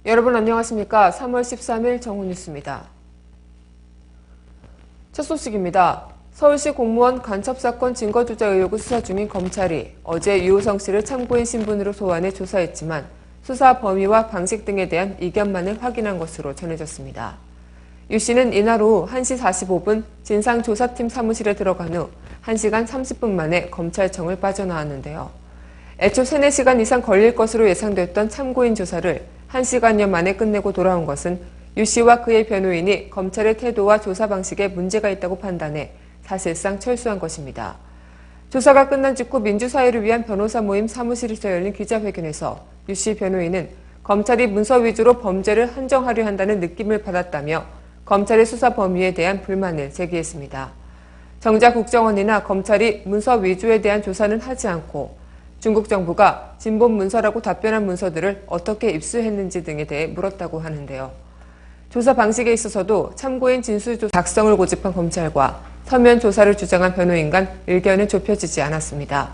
여러분 안녕하십니까? 3월 13일 정오뉴스입니다. 첫 소식입니다. 서울시 공무원 간첩사건 증거조작 의혹을 수사 중인 검찰이 어제 유호성 씨를 참고인 신분으로 소환해 조사했지만 수사 범위와 방식 등에 대한 이견만을 확인한 것으로 전해졌습니다. 유 씨는 이날 오후 1시 45분 진상조사팀 사무실에 들어간 후 1시간 30분 만에 검찰청을 빠져나왔는데요. 애초 3, 4시간 이상 걸릴 것으로 예상됐던 참고인 조사를 1시간여 만에 끝내고 돌아온 것은 유 씨와 그의 변호인이 검찰의 태도와 조사 방식에 문제가 있다고 판단해 사실상 철수한 것입니다. 조사가 끝난 직후 민주사회를 위한 변호사 모임 사무실에서 열린 기자회견에서 유 씨 변호인은 검찰이 문서 위주로 범죄를 한정하려 한다는 느낌을 받았다며 검찰의 수사 범위에 대한 불만을 제기했습니다. 정작 국정원이나 검찰이 문서 위주에 대한 조사는 하지 않고 중국 정부가 진본 문서라고 답변한 문서들을 어떻게 입수했는지 등에 대해 물었다고 하는데요. 조사 방식에 있어서도 참고인 진술조사 작성을 고집한 검찰과 서면 조사를 주장한 변호인 간 의견은 좁혀지지 않았습니다.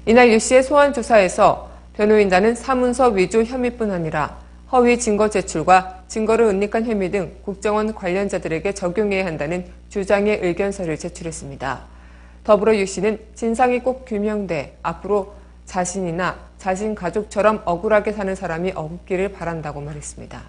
이날 유 씨의 소환 조사에서 변호인단은 사문서 위조 혐의뿐 아니라 허위 증거 제출과 증거를 은닉한 혐의 등 국정원 관련자들에게 적용해야 한다는 주장의 의견서를 제출했습니다. 더불어 유 씨는 진상이 꼭 규명돼 앞으로 자신이나 자신 가족처럼 억울하게 사는 사람이 없기를 바란다고 말했습니다.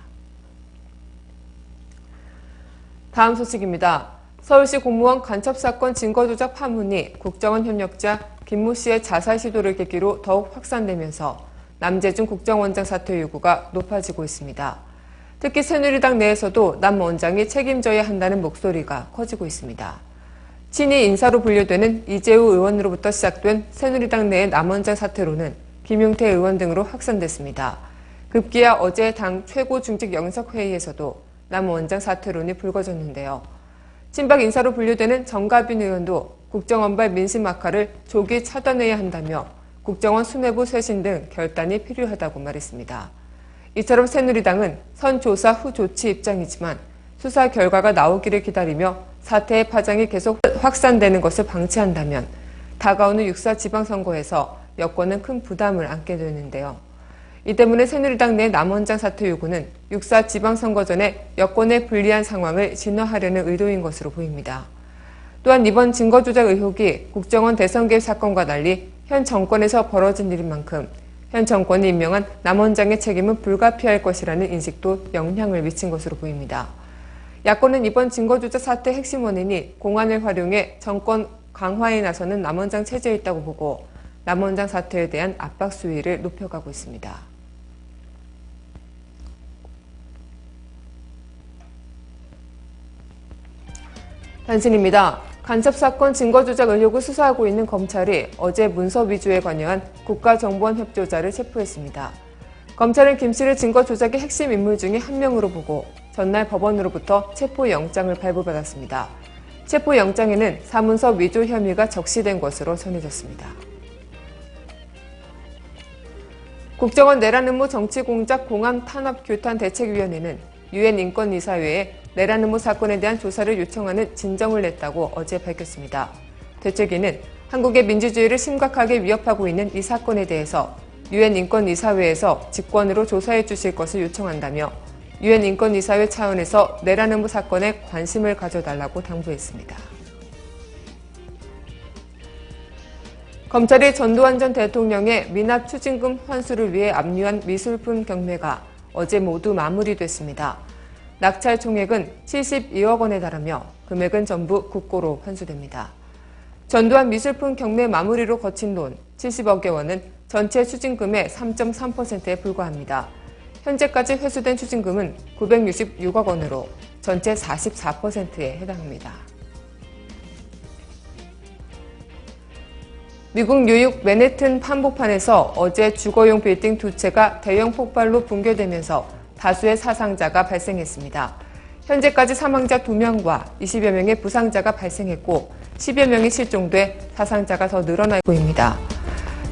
다음 소식입니다. 서울시 공무원 간첩사건 증거조작 파문이 국정원 협력자 김모 씨의 자살 시도를 계기로 더욱 확산되면서 남재준 국정원장 사퇴 요구가 높아지고 있습니다. 특히 새누리당 내에서도 남 원장이 책임져야 한다는 목소리가 커지고 있습니다. 친이 인사로 분류되는 이재우 의원으로부터 시작된 새누리당 내의 남 원장 사퇴로는 김용태 의원 등으로 확산됐습니다. 급기야 어제 당 최고 중직 영석회의에서도 남 원장 사퇴론이 불거졌는데요. 친박 인사로 분류되는 정가빈 의원도 국정원발 민심 악화를 조기 차단해야 한다며 국정원 수뇌부 쇄신 등 결단이 필요하다고 말했습니다. 이처럼 새누리당은 선 조사 후 조치 입장이지만 수사 결과가 나오기를 기다리며 사태의 파장이 계속 확산되는 것을 방치한다면 다가오는 6.4 지방선거에서 여권은 큰 부담을 안게 되는데요. 이 때문에 새누리당 내 남원장 사퇴 요구는 6.4 지방선거 전에 여권의 불리한 상황을 진화하려는 의도인 것으로 보입니다. 또한 이번 증거조작 의혹이 국정원 대선 개입 사건과 달리 현 정권에서 벌어진 일인 만큼 현 정권이 임명한 남원장의 책임은 불가피할 것이라는 인식도 영향을 미친 것으로 보입니다. 야권은 이번 증거조작 사태 핵심 원인이 공안을 활용해 정권 강화에 나서는 남원장 체제에 있다고 보고 남원장 사퇴에 대한 압박 수위를 높여가고 있습니다. 단신입니다. 간첩사건 증거조작 의혹을 수사하고 있는 검찰이 어제 문서 위조에 관여한 국가정보원 협조자를 체포했습니다. 검찰은 김 씨를 증거조작의 핵심 인물 중에 한 명으로 보고 전날 법원으로부터 체포영장을 발부받았습니다. 체포영장에는 사문서 위조 혐의가 적시된 것으로 전해졌습니다. 국정원 내란 음모 정치공작 공안 탄압 규탄 대책위원회는 유엔 인권이사회에 내란 음모 사건에 대한 조사를 요청하는 진정을 냈다고 어제 밝혔습니다. 대책위는 한국의 민주주의를 심각하게 위협하고 있는 이 사건에 대해서 유엔 인권이사회에서 직권으로 조사해 주실 것을 요청한다며 유엔 인권이사회 차원에서 내란 음모 사건에 관심을 가져달라고 당부했습니다. 검찰이 전두환 전 대통령의 미납 추징금 환수를 위해 압류한 미술품 경매가 어제 모두 마무리됐습니다. 낙찰 총액은 72억 원에 달하며 금액은 전부 국고로 환수됩니다. 전두환 미술품 경매 마무리로 거친 돈 70억여 원은 전체 추징금의 3.3%에 불과합니다. 현재까지 회수된 추징금은 966억 원으로 전체 44%에 해당합니다. 미국 뉴욕 맨해튼 한복판에서 어제 주거용 빌딩 2채가 대형 폭발로 붕괴되면서 다수의 사상자가 발생했습니다. 현재까지 사망자 2명과 20여 명의 부상자가 발생했고 10여 명이 실종돼 사상자가 더 늘어나고 보입니다.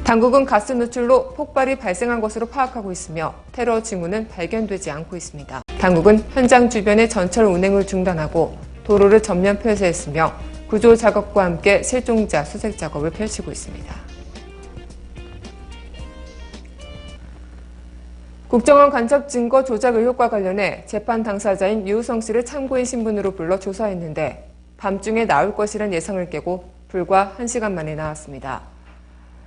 당국은 가스 누출로 폭발이 발생한 것으로 파악하고 있으며 테러 징후는 발견되지 않고 있습니다. 당국은 현장 주변의 전철 운행을 중단하고 도로를 전면 폐쇄했으며 구조 작업과 함께 실종자 수색 작업을 펼치고 있습니다. 국정원 간첩 증거 조작 의혹과 관련해 재판 당사자인 유우성 씨를 참고인 신분으로 불러 조사했는데 밤중에 나올 것이란 예상을 깨고 불과 1시간 만에 나왔습니다.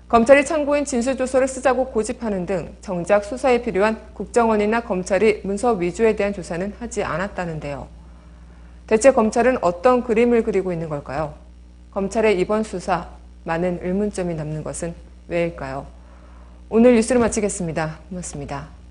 검찰이 참고인 진술조서를 쓰자고 고집하는 등 정작 수사에 필요한 국정원이나 검찰이 문서 위조에 대한 조사는 하지 않았다는데요. 대체 검찰은 어떤 그림을 그리고 있는 걸까요? 검찰의 이번 수사, 많은 의문점이 남는 것은 왜일까요? 오늘 뉴스를 마치겠습니다. 고맙습니다.